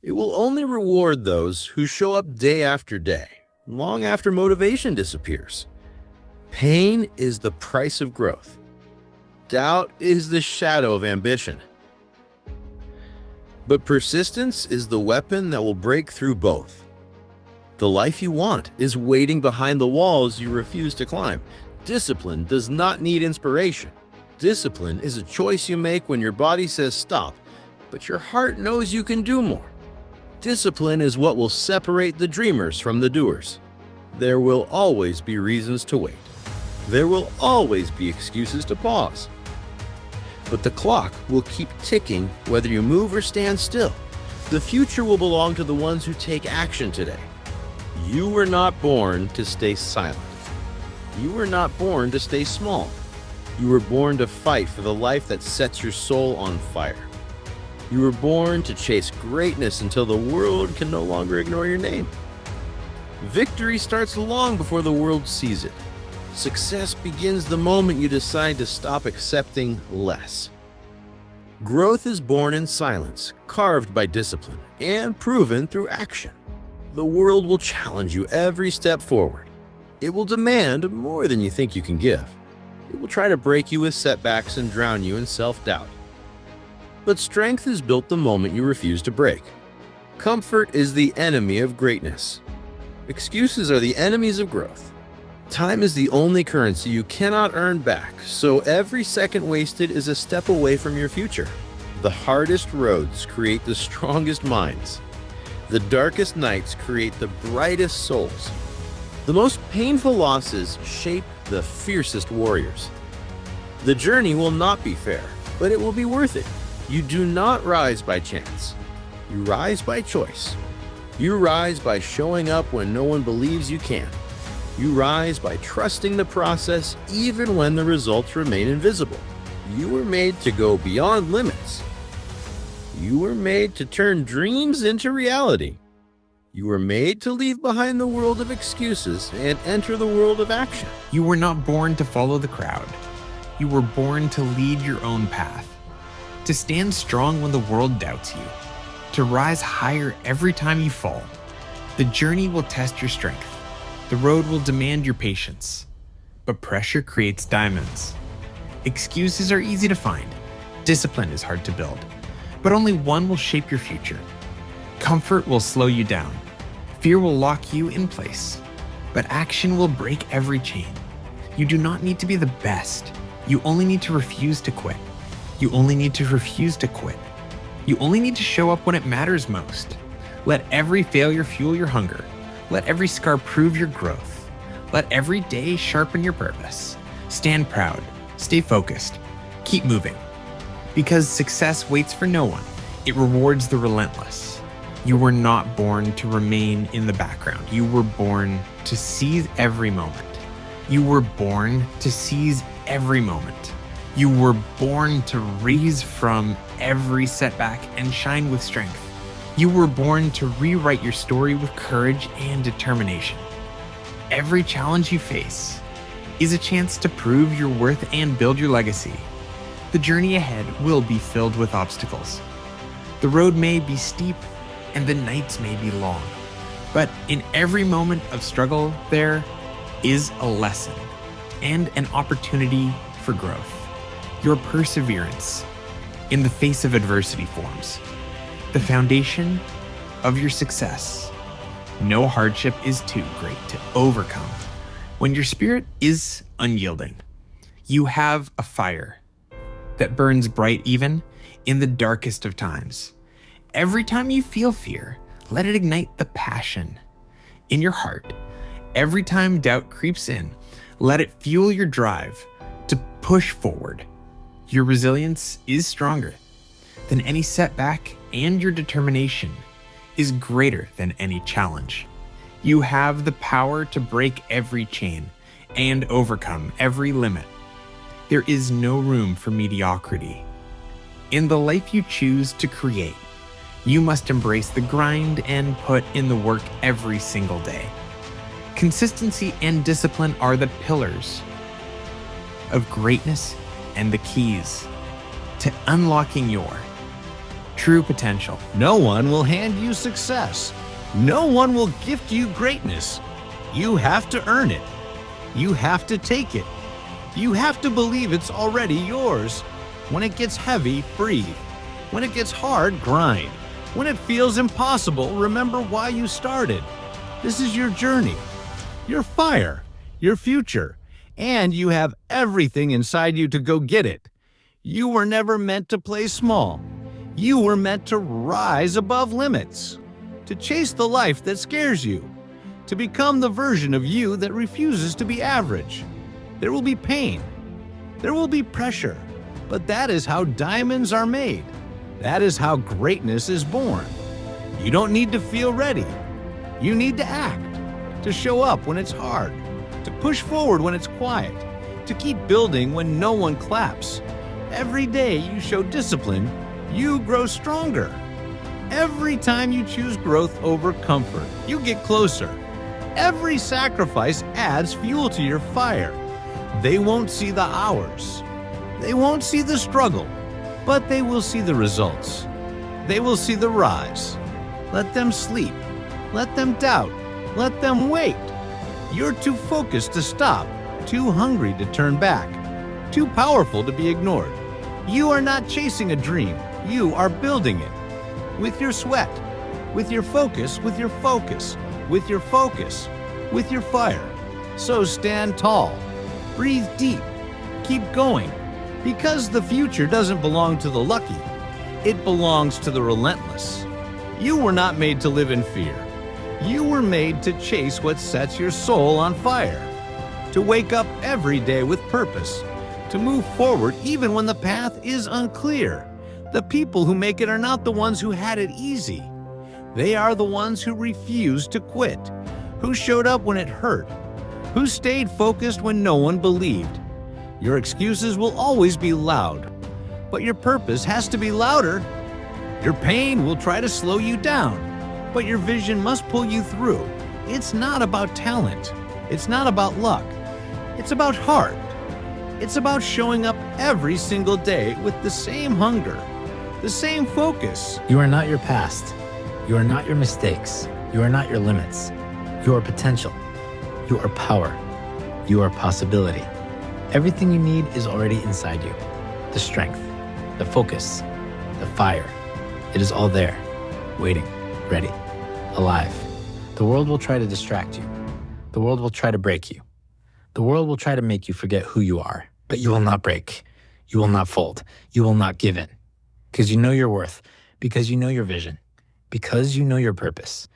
It will only reward those who show up day after day, long after motivation disappears. Pain is the price of growth. Doubt is the shadow of ambition. But persistence is the weapon that will break through both. The life you want is waiting behind the walls you refuse to climb. Discipline does not need inspiration. Discipline is a choice you make when your body says stop, but your heart knows you can do more. Discipline is what will separate the dreamers from the doers. There will always be reasons to wait. There will always be excuses to pause. But the clock will keep ticking whether you move or stand still. The future will belong to the ones who take action today. You were not born to stay silent. You were not born to stay small. You were born to fight for the life that sets your soul on fire. You were born to chase greatness until the world can no longer ignore your name. Victory starts long before the world sees it. Success begins the moment you decide to stop accepting less. Growth is born in silence, carved by discipline, and proven through action. The world will challenge you every step forward. It will demand more than you think you can give. It will try to break you with setbacks and drown you in self-doubt. But strength is built the moment you refuse to break. Comfort is the enemy of greatness. Excuses are the enemies of growth. Time is the only currency you cannot earn back, so every second wasted is a step away from your future. The hardest roads create the strongest minds. The darkest nights create the brightest souls. The most painful losses shape the fiercest warriors. The journey will not be fair, but it will be worth it. You do not rise by chance. You rise by choice. You rise by showing up when no one believes you can. You rise by trusting the process even when the results remain invisible. You were made to go beyond limits. You were made to turn dreams into reality. You were made to leave behind the world of excuses and enter the world of action. You were not born to follow the crowd. You were born to lead your own path, to stand strong when the world doubts you, to rise higher every time you fall. The journey will test your strength. The road will demand your patience. But pressure creates diamonds. Excuses are easy to find. Discipline is hard to build. But only one will shape your future. Comfort will slow you down. Fear will lock you in place. But action will break every chain. You do not need to be the best. You only need to refuse to quit. You only need to refuse to quit. You only need to show up when it matters most. Let every failure fuel your hunger. Let every scar prove your growth. Let every day sharpen your purpose. Stand proud. Stay focused. Keep moving. Because success waits for no one. It rewards the relentless. You were not born to remain in the background. You were born to seize every moment. You were born to seize every moment. You were born to raise from every setback and shine with strength. You were born to rewrite your story with courage and determination. Every challenge you face is a chance to prove your worth and build your legacy. The journey ahead will be filled with obstacles. The road may be steep and the nights may be long, but in every moment of struggle, there is a lesson and an opportunity for growth. Your perseverance in the face of adversity forms the foundation of your success. No hardship is too great to overcome. When your spirit is unyielding, you have a fire that burns bright even in the darkest of times. Every time you feel fear, let it ignite the passion in your heart. Every time doubt creeps in, let it fuel your drive to push forward. Your resilience is stronger than any setback, and your determination is greater than any challenge. You have the power to break every chain and overcome every limit. There is no room for mediocrity. In the life you choose to create, you must embrace the grind and put in the work every single day. Consistency and discipline are the pillars of greatness and the keys to unlocking your true potential. No one will hand you success. No one will gift you greatness. You have to earn it. You have to take it. You have to believe it's already yours. When it gets heavy, breathe. When it gets hard, grind. When it feels impossible, remember why you started. This is your journey, your fire, your future, and you have everything inside you to go get it. You were never meant to play small. You were meant to rise above limits, to chase the life that scares you, to become the version of you that refuses to be average. There will be pain. There will be pressure. But that is how diamonds are made. That is how greatness is born. You don't need to feel ready. You need to act, to show up when it's hard, to push forward when it's quiet, to keep building when no one claps. Every day you show discipline, you grow stronger. Every time you choose growth over comfort, you get closer. Every sacrifice adds fuel to your fire. They won't see the hours. They won't see the struggle, but they will see the results. They will see the rise. Let them sleep. Let them doubt. Let them wait. You're too focused to stop, too hungry to turn back, too powerful to be ignored. You are not chasing a dream. You are building it. With your sweat, with your focus, with your focus, with your focus, with your fire. So stand tall. Breathe deep. Keep going. Because the future doesn't belong to the lucky. It belongs to the relentless. You were not made to live in fear. You were made to chase what sets your soul on fire. To wake up every day with purpose. To move forward even when the path is unclear. The people who make it are not the ones who had it easy. They are the ones who refused to quit, who showed up when it hurt, who stayed focused when no one believed. Your excuses will always be loud, but your purpose has to be louder. Your pain will try to slow you down, but your vision must pull you through. It's not about talent. It's not about luck. It's about heart. It's about showing up every single day with the same hunger, the same focus. You are not your past. You are not your mistakes. You are not your limits. You are potential. You are power. You are possibility. Everything you need is already inside you. The strength, the focus, the fire. It is all there, waiting, ready, alive. The world will try to distract you. The world will try to break you. The world will try to make you forget who you are, but you will not break. You will not fold. You will not give in. Because you know your worth, because you know your vision, because you know your purpose,